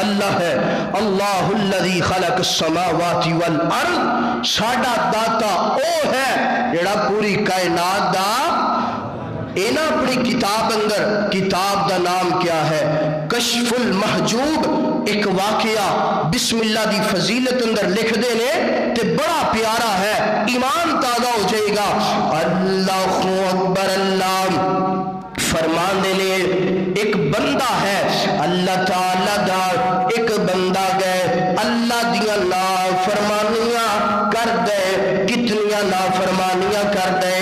اللہ ہے، اللہ الذی خلق السماوات والارض، ساڈا داتا او ہے جڑا پوری کائنات دا اینا اپنی کتاب اندر، کتاب دا نام کیا ہے؟ کشف المحجوب، ایک واقعہ بسم اللہ دی فضیلت اندر لکھ دے نے تے بڑا پیارا ہے، ایمان تازہ ہو جائے گا۔ اللہ اکبر، اللہ فرمان دے لے ایک بندہ ہے، اللہ تعالیٰ دا ایک بندہ گئے اللہ دیا نافرمانیاں کر دے، کتنیاں نافرمانیاں کر دے،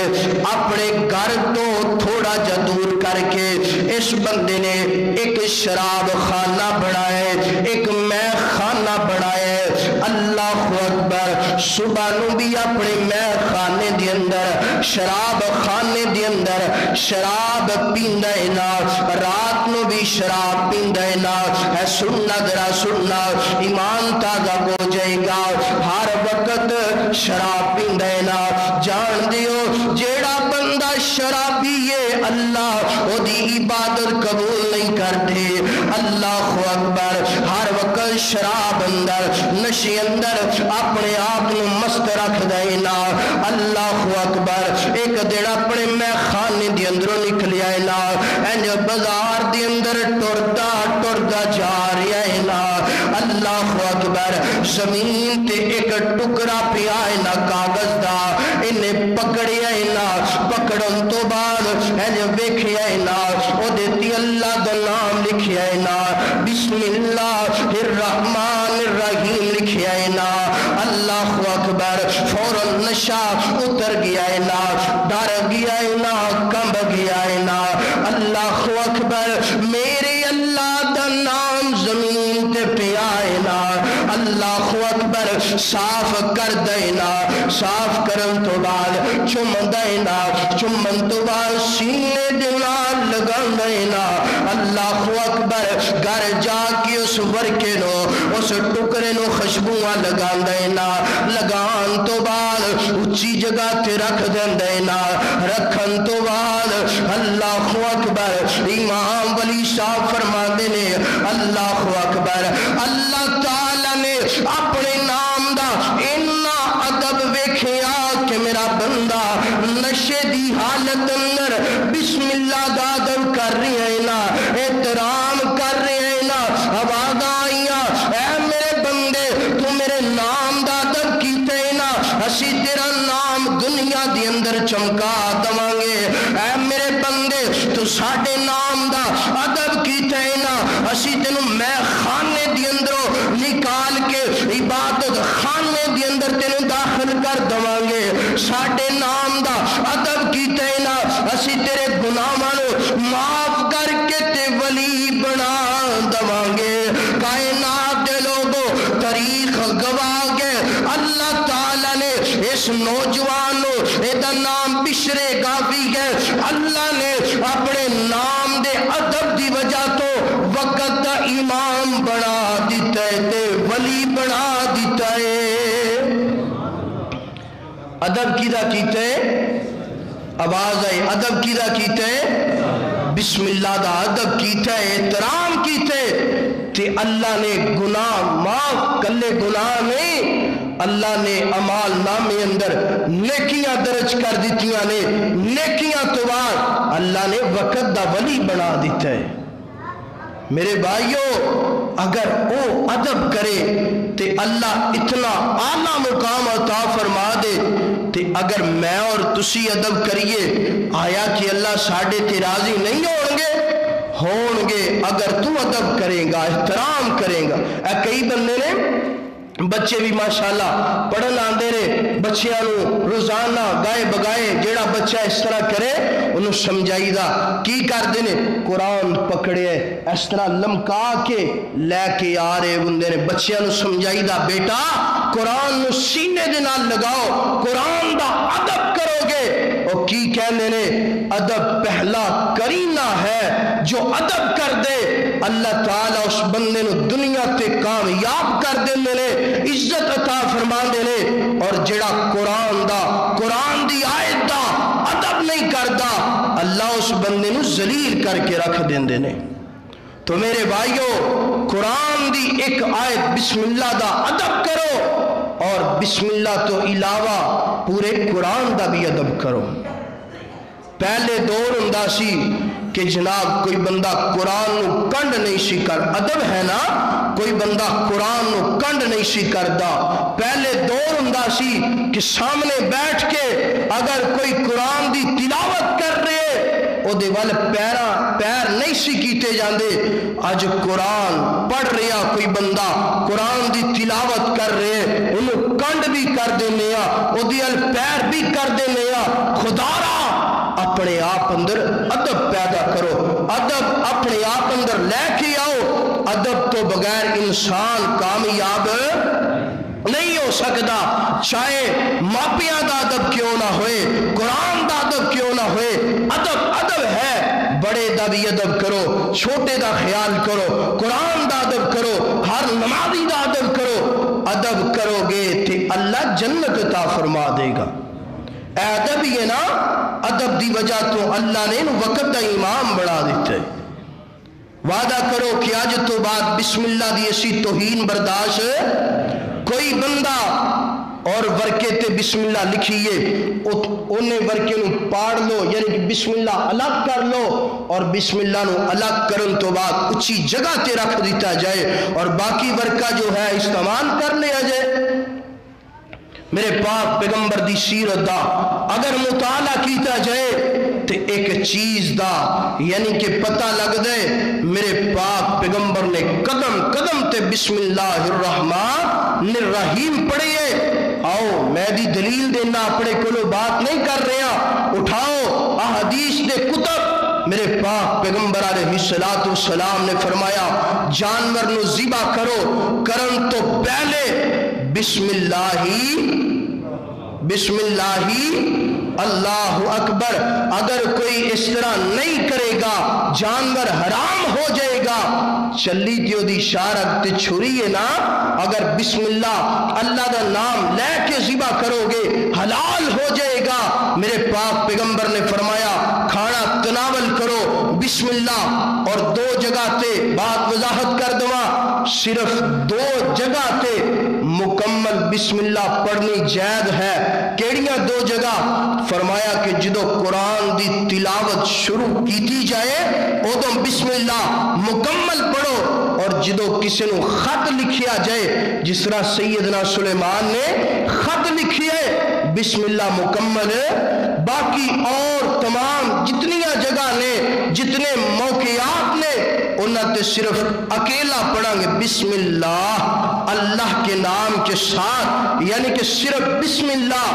اپنے گھر تو تھوڑا جا دور کر کے اس بندے نے ایک شراب خانہ بڑھائے، ایک میں خانہ بڑھائے۔ اللہ اکبر، صبح نو بھی اپنے میں خانے دی اندر، شراب خانے دی اندر شراب پیندہ نا، رات نو بھی شراب پیندہ نا۔ ہے سننا ذرا سننا، ایمان تازہ ہو جائے گا، ہر وقت شراب پیندہ نا۔ جان دیو جیڑا بندہ شرابی ہے اللہ او دی عبادت قبول نہیں کرتے۔ اللہ اکبر، ہر وقت شراب اندر، نشے اندر اپنے آپ کو مست رکھ دینا۔ اللہ اکبر، ایک دن اپنے میں خانے دی اندروں نکل آئے نا، انج بازار دی اندر ٹردا ٹردا جا رہا ہے نا۔ اللہ اکبر، زمین تے ایک ٹکڑا پیا ہے نا کاغذ دا، انہیں پکڑیا ہے نا، پکڑن تو بعد انج ویکھیا ہے نا، او دیتی اللہ دا نام لکھیا ہے نا، بسم اللہ الرحمن الرحیم لکھیا ہے نا۔ اللہ اکبر، فوراً نشہ اتر گیا ہے نا، ڈر گیا ہے نا، کمب گیا ہے نا۔ اللہ اکبر، میرے اللہ دا نام زمین تے پیا ہے نا۔ اللہ اکبر، صاف کر دینا، صاف کرن تو بعد چم دینا، چمن تو بعد سینے دینا لگا دینا۔ اللہ اکبر، گھر جا کے اس ورکے نو، اس ٹکرے نو خوشبوواں لگا دینا، اچھی جگہ تے رکھ دیندے نا رکھن تو بعد اللہ اکبر امام ولی صاحب فرماندے نے اللہ اکبر اللہ تعالی نے اپنے نام دا اتنا ادب ویکھیا کہ میرا بندہ نشے دی حالت اندر بسم اللہ دا ادب کر رہی ہے نا احترام کر رہے ہیں نا آواز آئیاں اے میرے بندے تو میرے نام دا ادب کیتے نا اسی تیرا نام دنیا دی اندر چمکا دواں گے اے میرے بندے تو ساڈے نام دا ادب کیتے نا اسی تینوں میں خانے دی اندروں نکال کے عبادت خانے دی اندر تینوں داخل کر دواں گے ساڈے نام دا ادب کیتے نا اسی تیرے گناہاں نوں معاف کر کے تے ولی بنا دواں گے کائنات دے لوگوں تاریخ گواہ گے اللہ تعالی نے اس نوجوان نوں ایدا نام بشر غافی ہے اللہ نے اپنے نام دے ادب دی وجہ تو وقت دا امام بنا دیتا ہے تے ولی بنا دیتا ہے ادب کیدا کیتے آواز آئی ادب کیدا کیتے بسم اللہ دا ادب کیتا ہے احترام کیتے تے اللہ نے گناہ معاف کلے گناہ نہیں اللہ نے اعمال نامے اندر نیکیاں درج کر دیتیاں نے نیکیاں تو بعد اللہ نے وقت دا ولی بنا دیتا ہے میرے بھائیو اگر وہ ادب کرے تے اللہ اتنا اعلیٰ مقام عطا فرما دے تے اگر میں اور تسی ادب کریے آیا کہ اللہ ساڑھے تے راضی نہیں ہون گے اگر تو ادب کرے گا احترام کرے گا کئی بندے نے بچے بھی ماشاءاللہ پڑھن آندے نے بچیاں نو روزانہ گائے بگائے جیڑا بچہ اس طرح کرے انہوں سمجھائی دا کی کر دینے قرآن پکڑے اس طرح لمکا کے لے کے آ رہے بندے نے بچیاں نو سمجھائی دا بیٹا قرآن نو سینے دے نال لگاؤ قرآن دا ادب کرو گے اور کی کہنے نے ادب پہلا کرینہ ہے جو ادب کر دے اللہ تعالیٰ اس بندے نو دنیا تے کامیاب کر دینے نے عزت عطا فرما دینے اور جڑا قرآن دی آیت دا ادب نہیں کردا اللہ اس بندے نو ذلیل کر کے رکھ دیندے نے تو میرے بھائیو قرآن دی ایک آیت بسم اللہ دا ادب کرو اور بسم اللہ تو علاوہ پورے قرآن دا بھی ادب کرو پہلے دور ہوندا سی کہ جناب کوئی بندہ قرآن نو کنڈ نہیں سی کر ادب ہے نا کوئی بندہ قرآن نو کنڈ نہیں سی کردا پہلے دور ہوندا سی کہ سامنے بیٹھ کے اگر کوئی قرآن دی تلاوت کر رہے او دے وال پیر نہیں سی کیتے جاندے اج قرآن پڑھ رہا کوئی بندہ قرآن دی تلاوت کر رہے انہوں کنڈ بھی کر دینے او دی پیر بھی کر دینے خدا را اپنے آپ اندر ادب پیدا کرو ادب اپنے آپ اندر لے کے آؤ ادب تو بغیر انسان کامیاب نہیں ہو سکتا چاہے ماپیاں دا ادب کیوں نہ ہوئے قرآن دا ادب کیوں نہ ہوئے ادب ہے بڑے دا بھی ادب کرو چھوٹے دا خیال کرو قرآن دا ادب کرو ہر نمازی دا ادب کرو گے تے اللہ جنت عطا فرما دے گا ادب ہی ہے نا ادب دی وجہ تو اللہ نے وقت دا امام بڑھا دیتا ہے وعدہ کرو کہ آج تو بعد بسم اللہ دی اسی توہین برداشت کوئی بندہ اور ورکے تے بسم اللہ لکھیے انہیں ورکے نو پاڑ لو یعنی کہ بسم اللہ الگ کر لو اور بسم اللہ نو الگ کرن تو بعد اچھی جگہ تے رکھ دیتا جائے اور باقی ورکہ جو ہے استعمال کر لیا جائے میرے پاک پیغمبر دی سیرت دا اگر مطالعہ کیتا جائے تے ایک چیز دا یعنی کہ پتہ لگ دے میرے پاک پیغمبر نے قدم قدم تے بسم اللہ الرحمن الرحیم پڑھئے آؤ میں دی دلیل دینا اپنے کلو بات نہیں کر رہا اٹھاؤ احادیث دے کتب میرے پاک پیغمبر علیہ السلام نے فرمایا جانور نو ذبح کرو کرن تو پہلے بسم اللہ اللہ اکبر اگر کوئی اس طرح نہیں کرے گا جانور حرام ہو جائے گا چلی دیو دی شارک تے چھری ہے نا اگر بسم اللہ اللہ دا نام لے کے ذبح کرو گے حلال صرف 2 جگہ تے مکمل بسم اللہ پڑھنی جائز ہے. کیڑیاں 2 جگہ؟ فرمایا کہ جدو قرآن دی تلاوت شروع کیتی جائے ادو بسم اللہ مکمل پڑھو، اور جدو کسی نو خط لکھیا جائے جس طرح سیدنا سلیمان نے خط لکھی ہے بسم اللہ مکمل. باقی اور تمام جتنیاں جگہ نے جتنے موقعات نے انہاں تے صرف اکیلا پڑھا گے بسم اللہ اللہ کے نام کے ساتھ، یعنی کہ صرف بسم اللہ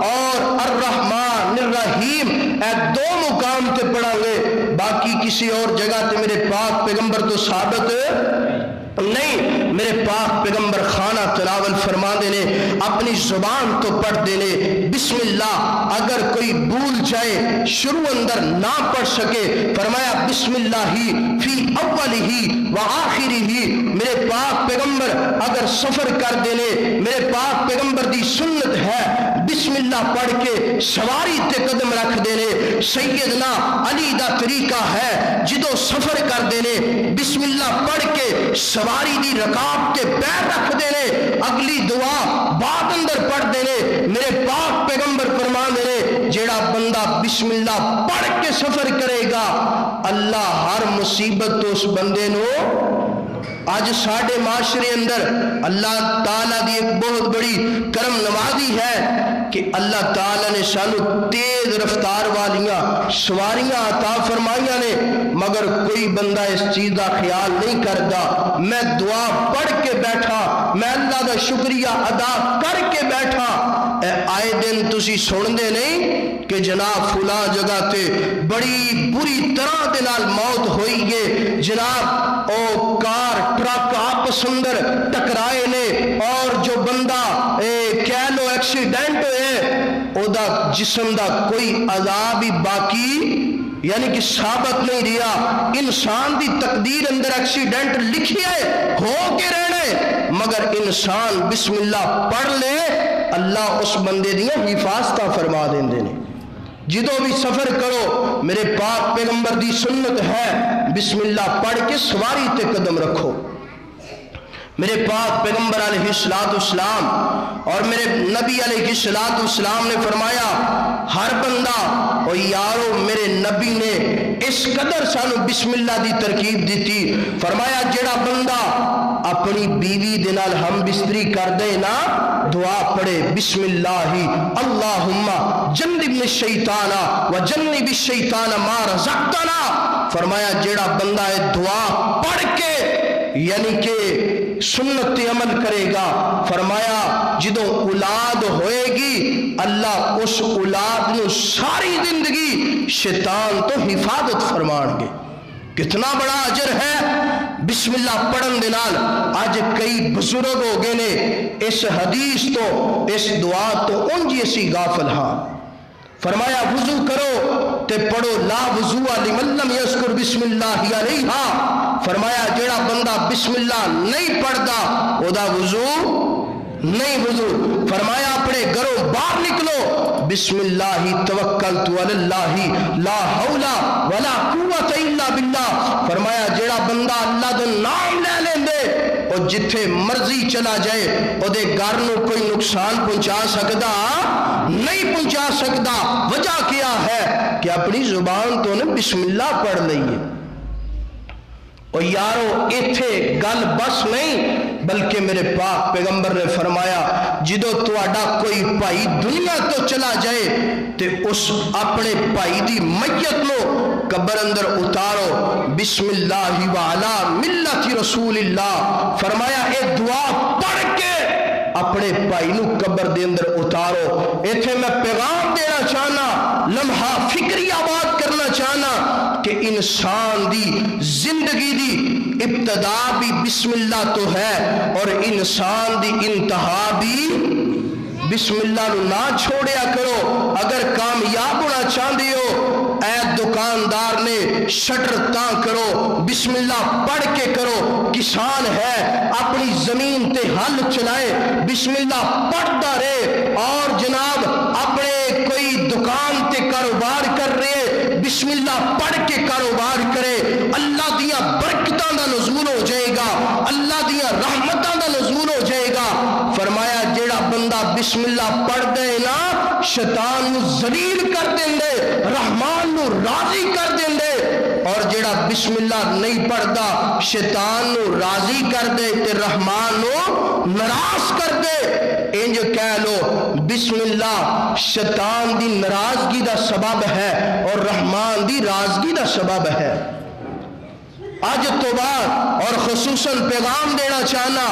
اور الرحمن الرحیم اے 2 مقام تے پڑھا گے. باقی کسی اور جگہ تے میرے پاک پیغمبر تو ثابت نہیں. میرے پاک پیغمبر خانہ تلاول فرما دینے اپنی زبان تو پڑھ دینے بسم اللہ. اگر کوئی بھول جائے شروع اندر نہ پڑھ سکے فرمایا بسم اللہ ہی فی اول ہی و آخری ہی. میرے پاک پیغمبر اگر سفر کر دینے میرے پاک پیغمبر دی سنت ہے بسم اللہ پڑھ کے سواری تے قدم رکھ دینے. سیدنا علی دا طریقہ ہے جدو سفر کر دینے بسم اللہ پڑھ کے سواری دی رکاب تے پیر رکھ دینے، اگلی دعا بعد اندر پڑھ دینے. میرے پاک پیغمبر فرما دینے جیڑا بندہ بسم اللہ پڑھ کے سفر کرے گا اللہ ہر مصیبت تو اس بندے نو. آج ساڑھے معاشرے اندر اللہ تعالیٰ دی ایک بہت بڑی کرم نوازی ہے کہ اللہ تعالیٰ نے سانو تیز رفتار والیاں سواریاں عطا فرمائیاں نے، مگر کوئی بندہ اس چیز کا خیال نہیں کرتا. میں دعا پڑھ کے بیٹھا، میں اللہ دا شکریہ ادا کر کے بیٹھا. آئے دن تسی سن دے نہیں کہ جناب فلاں جگہ تے بڑی بری طرح دے نال موت ہوئی گے، جناب او کار ٹرک آپس اندر ٹکرائے نے اور جو بندہ کہہ لو ایکسیڈنٹ ہوئے او دا جسم دا کوئی عذاب ہی باقی یعنی کہ ثابت نہیں رہا. انسان دی تقدیر اندر ایکسیڈنٹ لکھی ہے ہو کے رہنے، مگر انسان بسم اللہ پڑھ لے اللہ اس بندے دیاں حفاظتہ فرما دیں دینے. جدو بھی سفر کرو میرے پاک پیغمبر دی سنت ہے بسم اللہ پڑھ کے سواری تے قدم رکھو. میرے پاک پیغمبر علیہ السلام اور میرے نبی علیہ السلام نے فرمایا ہر بندہ او یارو میرے نبی نے اس قدر سانو بسم اللہ دی ترکیب دیتی. فرمایا جڑا بندہ اپنی بیوی دے نال ہم بستری کر دے نا دعا پڑھے بسم اللہ اللہم جنبنا الشیطان و جنب الشیطان ما رزقتنا. فرمایا جڑا بندہ دعا پڑھ کے یعنی کہ سنت عمل کرے گا فرمایا جدو اولاد ہوئے گی اللہ اس اولاد نو ساری زندگی شیطان تو حفاظت فرمان گے. کتنا بڑا اجر ہے بسم اللہ پڑھن دے نال. آج کئی بزرگ ہو گئے نے اس حدیث تو اس دعا تو انجی اسی غافل ہاں. فرمایا وضو کرو تے پڑھو لا وضو لمن لم یذکر بسم اللہ علیہا. فرمایا جیڑا بندہ بسم اللہ نہیں پڑھدا او دا وضو نہیں وضو. فرمایا اپنے گھروں باہر نکلو بسم اللہ توکلت علی اللہ لا حول ولا قوت الا باللہ. فرمایا جیڑا بندہ اللہ دا نام لے لیندے اور جتھے مرضی چلا جائے او دے گھر نو کوئی نقصان پہنچا سکدا نہیں پہنچا سکدا. وجہ کیا ہے کہ اپنی زبان تو نے بسم اللہ پڑھ لئیے. اور یارو ایتھے گل بس نہیں بلکہ میرے پاک پیغمبر نے فرمایا جدو تواڈا کوئی بھائی دنیا تو چلا جائے تے اس اپنے بھائی دی میت نو قبر اندر اتارو بسم اللہ وعلا ملت رسول اللہ. فرمایا اے دعا پڑھ کے اپنے بھائی نو قبر دے اندر اتارو. ایتھے میں پیغام دینا چاہنا لمحہ فکری آباد کرنا چاہنا کہ انسان دی زندگی دی ابتدا بھی بسم اللہ تو ہے اور انسان دی انتہا بھی بسم اللہ نو نہ چھوڑیا کرو. اگر کامیاب ہونا چاہتے ہو اے دکاندار نے شٹر تاں کرو بسم اللہ پڑھ کے کرو. کسان ہے اپنی زمین تے ہل چلائے بسم اللہ پڑھتا رہے. اور جناب اپنے کوئی دکان تے کاروبار کر رہے بسم اللہ پڑھ کے کاروبار کرے. اللہ دیاں برکتاں دا نزول ہو جائے گا، اللہ دیاں بسم اللہ پڑھ دے نا شیطان نو ذلیل کر دیندے رحمان نو راضی کر دیندے اور جڑا بسم اللہ نہیں پڑھدا شیطان نو راضی کر دے تے رحمان نو ناراض کر دے انج کہہ لو بسم اللہ شیطان دی ناراضگی دا سبب ہے اور رحمان دی راضگی دا سبب ہے آج تو بعد اور خصوصاً پیغام دینا چاہنا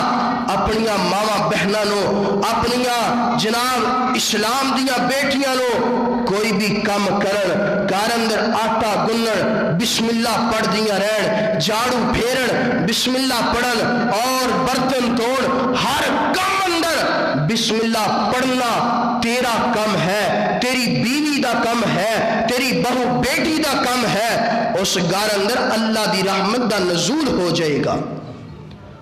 اپنیاں ماما بہناں نو اپنیاں جناب اسلام دیاں بیٹیاں نو کوئی بھی کم کرن گھر اندر آٹا گنن بسم اللہ پڑھ دیاں رہن جھاڑو پھیرن بسم اللہ پڑھن اور برتن توڑ ہر کم اندر بسم اللہ پڑھنا تیرا کم ہے تیری بیوی دا کم ہے تیری بہو بیٹی دا کم ہے اس گھر اندر اللہ دی رحمت دا نزول ہو جائے گا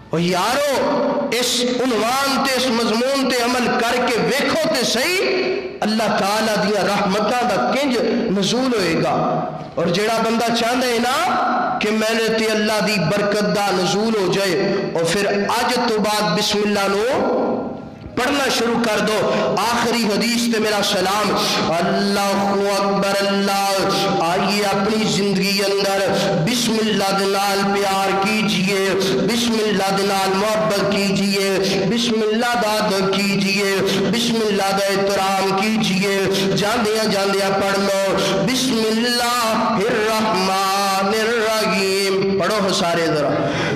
اور یارو اس عنوان تے اس مضمون تے عمل کر کے ویکھو تے صحیح اللہ تعالیٰ دیا رحمتاں دا کنج نزول ہوئے گا اور جڑا بندہ چاہتا ہے نا کہ میں نے تے اللہ دی برکت دا نزول ہو جائے اور پھر آج تو بعد بسم اللہ نو پڑھنا شروع کر دو آخری حدیث تے میرا سلام اللہ اکبر اللہ آئیے اپنی زندگی اندر بسم اللہ دنال پیار کیجئے بسم اللہ دنال محبت کیجئے بسم اللہ داد کیجئے بسم اللہ دا احترام کیجئے جاندیاں جاندیاں پڑھ لو بسم اللہ الرحمن الرحیم پڑھو ہو سارے ذرا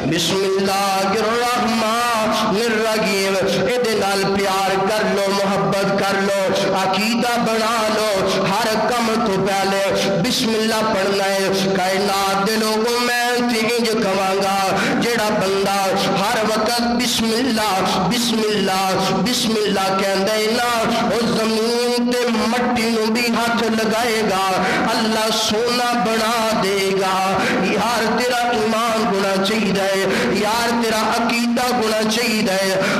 بسم اللہ الرحمن الرحیم اے نال پیار کر لو محبت کر لو عقیدہ بنا لو ہر کم تو پہلے بسم اللہ پڑھنا ہے کائنات دے لوگوں میں تینج کھواں گا جڑا بندہ ہر وقت بسم اللہ بسم اللہ بسم اللہ کہندا ہے نا او زمین تے مٹی نو بھی ہاتھ لگائے گا اللہ سونا بنا دے گا یار تیرا ایمان ہونا چاہیے یار تیرا عقیدہ ہونا چاہیے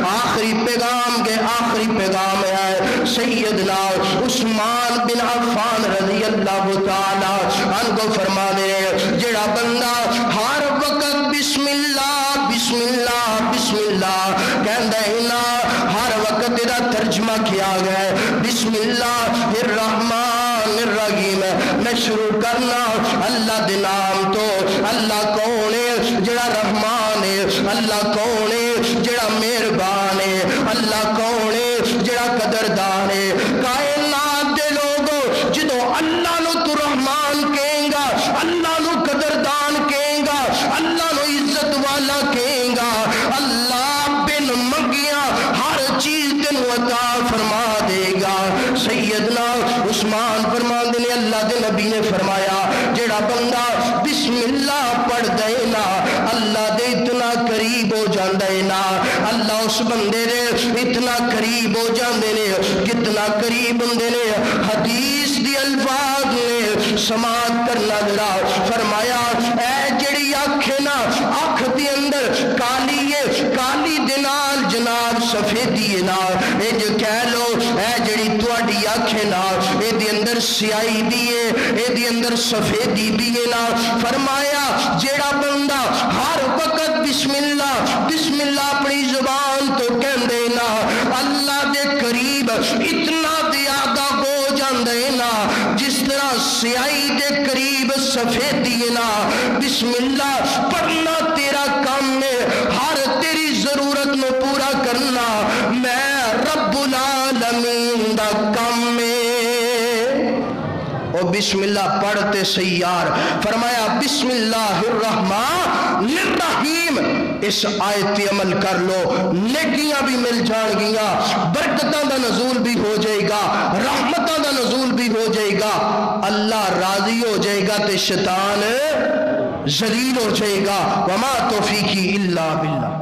آخری پیغام کے آخری پیغام ہے سیدنا عثمان بن عفان رضی اللہ تعالی عنہ فرما دے جڑا بندہ ہر وقت بسم اللہ بسم اللہ بسم اللہ کہندا ہے نا ہر وقت دا ترجمہ کیا گیا ہے بسم اللہ الرحمن الرحیم میں شروع کرنا اللہ دے نام تو اللہ کون ہے جڑا رحمان ہے اللہ کون ہے جڑا مہربان ہے اللہ کون ہے جڑا قدردان ہے کائنات دے لوگوں جدو اللہ نو تو رحمان کہیں گا اللہ نو قدردان کہیں گا اللہ نو عزت والا کہیں گا اللہ بن منگیاں ہر چیز تینوں عطا فرما دے گا سیدنا عثمان فرما دے اللہ دے نبی نے فرمایا جڑا بندہ بسم اللہ پڑھ دے نا اللہ دے اتنا قریب ہو جاندے نا اللہ اس بندے دے اتنا قریب ہو جاندے نے کتنا قریب ہوندے نے حدیث دی الفاظ نے سماعت کرنا ذرا فرمایا اے جڑی اکھ ہے نا اکھ دے اندر کالی ہے کالی دے نال جناب سفیدی ہے نا اے جو کہہ لو اے جڑی تواڈی اکھ ہے نا اے دے اندر سیاہی بھی ہے اے دے اندر سفیدی بھی ہے نا فرمایا جڑا بندہ ہر وقت بسم اللہ اپنی زبان تو کہندے نا اللہ دے قریب اتنا زیادہ ہو جاندے نا جس طرح سیاہی دے قریب سفیدی ہے نا بسم اللہ پڑھنا تیرا کام ہے ہر تیری ضرورت نو پورا کرنا میں رب العالمین دا کام ہے اور بسم اللہ پڑھتے سیار فرمایا بسم اللہ الرحمن الرحیم اس آیت عمل کر لو نیکیاں بھی مل جان گیاں برکتاں دا نزول بھی ہو جائے گا رحمتاں دا نزول بھی ہو جائے گا اللہ راضی ہو جائے گا تے شیطان ذلیل ہو جائے گا وما توفیقی الا باللہ